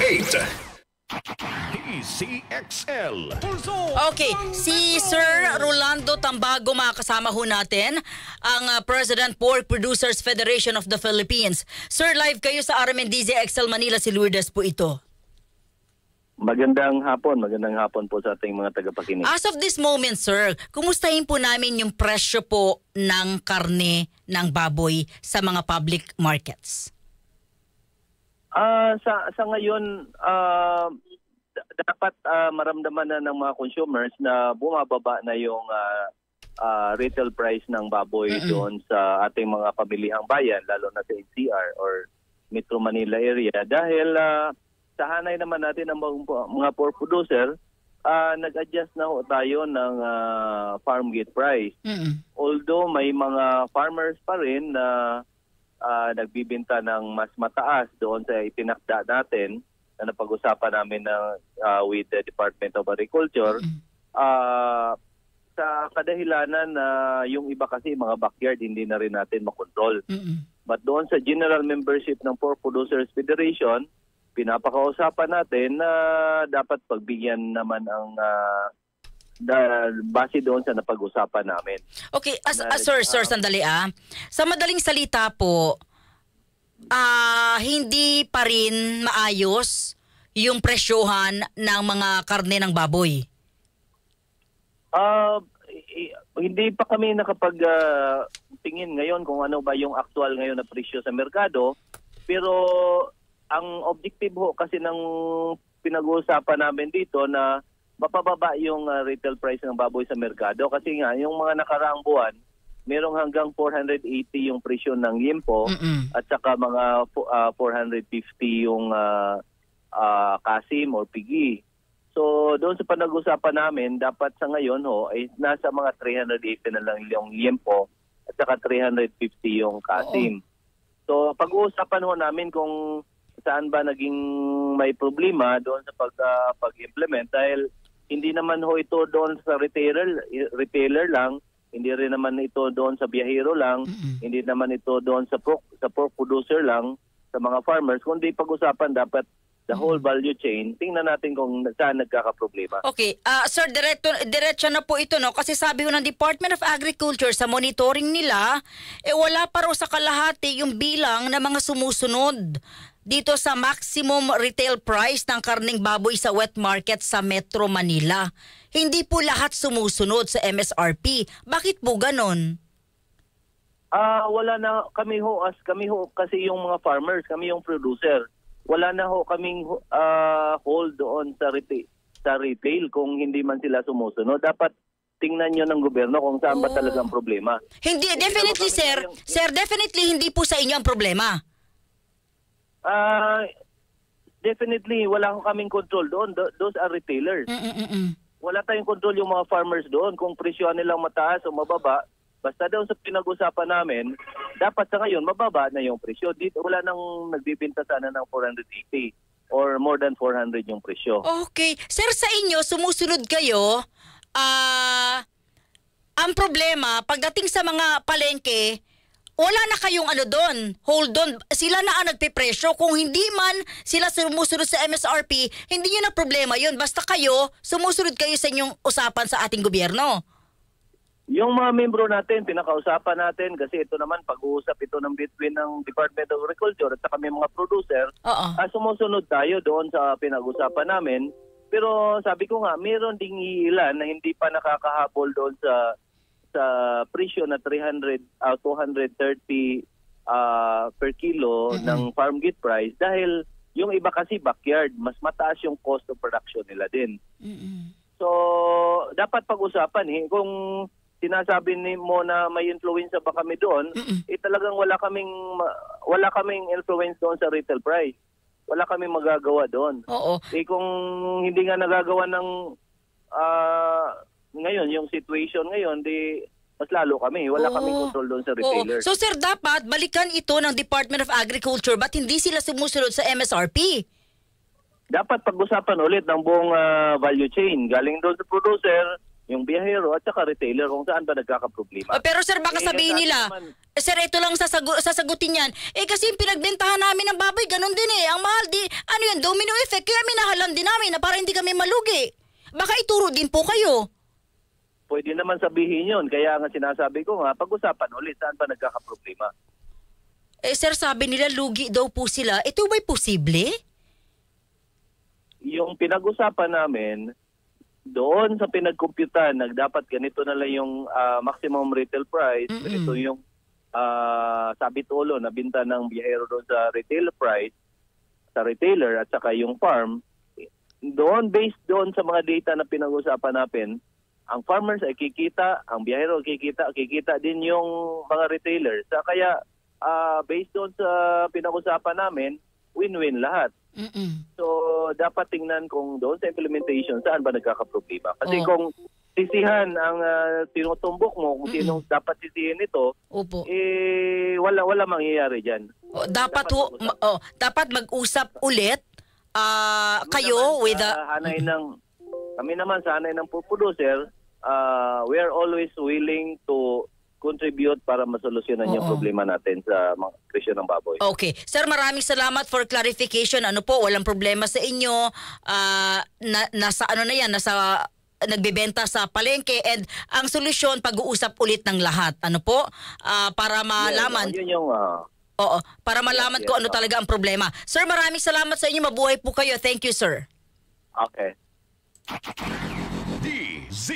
update. DZXL. Okay, si Sir Rolando Tambago makakasama ho natin, ang President Pork Producers Federation of the Philippines. Sir, live kayo sa RMN DZXL Manila, si Lourdes po ito. Magandang hapon po sa ating mga tagapakinig. As of this moment, sir, kumustahin po namin yung presyo po ng karne ng baboy sa mga public markets? Sa ngayon, dapat maramdaman na ng mga consumers na bumababa na yung retail price ng baboy doon sa ating mga pamilihang bayan, lalo na sa NCR or Metro Manila area. Dahil sa hanay naman natin ng mga pork producer, nag-adjust na ho tayo ng farm gate price. Although may mga farmers pa rin na nagbibenta ng mas mataas doon sa itinakda natin na napag-usapan namin with the Department of Agriculture. Sa kadahilanan na yung iba kasi mga backyard hindi na rin natin makontrol. But doon sa General Membership ng Pork Producers Federation, pinapakausapan natin na dapat pagbigyan naman ang base doon sa napag-usapan namin. Okay, sir, sandali . Sa madaling salita po, hindi pa rin maayos yung presyohan ng mga karne ng baboy? Hindi pa kami nakapag-tingin ngayon kung ano ba yung actual ngayon na presyo sa merkado. Pero ang objective ho kasi ng pinag-uusapan namin dito na mapababa yung retail price ng baboy sa merkado. Kasi nga, yung mga nakaraang buwan, merong hanggang 480 yung presyo ng liempo at saka mga 450 yung kasim or pigi. So doon sa panag-usapan namin, dapat sa ngayon ay nasa mga 380 na lang yung liempo at saka 350 yung kasim. So pag-uusapan namin kung saan ba naging may problema doon sa pag-implement dahil hindi naman ito doon sa retailer lang, hindi rin naman ito doon sa biyahero lang, hindi naman ito doon sa pork producer lang, sa mga farmers, kundi pag-usapan dapat the whole value chain. Tingnan natin kung saan nagkakaproblema. Okay, sir, diretso na po ito, no? Kasi sabi ko ng Department of Agriculture sa monitoring nila, wala pa raw sa kalahati yung bilang ng mga sumusunod dito sa maximum retail price ng karning baboy sa wet market sa Metro Manila. Hindi po lahat sumusunod sa MSRP. Bakit po ganon? Wala na kami ho kasi yung mga farmers, kami yung producer. Wala na ho kaming hold doon sa retail kung hindi man sila sumusunod. Dapat tingnan nyo ng gobyerno kung saan ba talagang problema. Hindi, definitely sir. Sir, definitely hindi po sa inyo ang problema. Definitely, wala ko kaming control doon. Those are retailers. Wala tayong control yung mga farmers doon. Kung presyo nilang mataas o mababa, basta daw sa pinag-usapan namin, dapat sa ngayon, mababa na yung presyo. Dito, wala nang nagbibinta sana ng 480 or more than 400 yung presyo. Okay. Sir, sa inyo, sumusunod kayo, ang problema, pagdating sa mga palengke, wala na kayong hold on. Sila na ang nagpipresyo. Kung hindi man sila sumusunod sa MSRP, hindi nyo na problema yun. Basta kayo, sumusunod kayo sa inyong usapan sa ating gobyerno. Yung mga membro natin, pinakausapan natin kasi ito naman, pag-uusap ito ng between ng Department of Agriculture at sa kami mga producer, sumusunod tayo doon sa pinag-usapan namin. Pero sabi ko nga, mayroon ding ilan na hindi pa nakakahabol doon sa presyo na 230 per kilo ng farm gate price dahil yung iba kasi backyard, mas mataas yung cost of production nila din. So, dapat pag-usapan kung sinasabi mo na may influence ba kami doon, talagang wala kaming influence doon sa retail price. Wala kaming magagawa doon. Kung hindi nga nagagawa ng ngayon, yung situation ngayon, mas lalo kami. Wala kaming control doon sa retailer. So sir, dapat balikan ito ng Department of Agriculture. Ba't hindi sila sumusunod sa MSRP? Dapat pag-usapan ulit ng buong value chain. Galing doon sa producer, yung biyahero at saka retailer kung saan ba nagkakaproblema. Pero sir, baka sabihin sa atin nila, naman- sir, ito lang sasagutin yan. Kasi yung pinagbentahan namin ng baboy, ganun din ang mahal di, ano yun, domino effect, kaya minahalan din namin na para hindi kami malugi. Baka ituro din po kayo. Pwede naman sabihin yun. Kaya nga sinasabi ko nga, pag-usapan ulit saan ba nagkakaproblema. Sir, sabi nila lugi daw po sila. Ito ba'y posible? Yung pinag-usapan namin, doon sa pinagkumputan, dapat ganito na lang yung maximum retail price. Ito yung sabit ulo na binta ng biyahero doon sa retail price, sa retailer at saka yung farm. Doon, based doon sa mga data na pinag-usapan natin, ang farmers ay kikita, ang biyahero kikita din yung mga retailers. Kaya based doon sa pinag-usapan namin, win-win lahat. So dapat tingnan kung doon sa implementation saan ba nagkakaproblema. Kasi kung sisihan ang tinutumbok mo, kung sinong dapat sisihin ito, Opo. wala mangyayari diyan. Dapat mag-usap ulit kayo with the... Kami naman sa hanay ng producer, we are always willing to contribute para masolusyonan yung problema natin sa mga presyo ng baboy. Okay. Sir, maraming salamat for clarification. Ano po, walang problema sa inyo. Nasa nagbebenta sa palengke, and ang solusyon, pag-uusap ulit ng lahat. Ano po? Para malaman. Yun yung... para malaman ko ano talaga ang problema. Sir, maraming salamat sa inyo. Mabuhay po kayo. Thank you, sir. Okay. DZ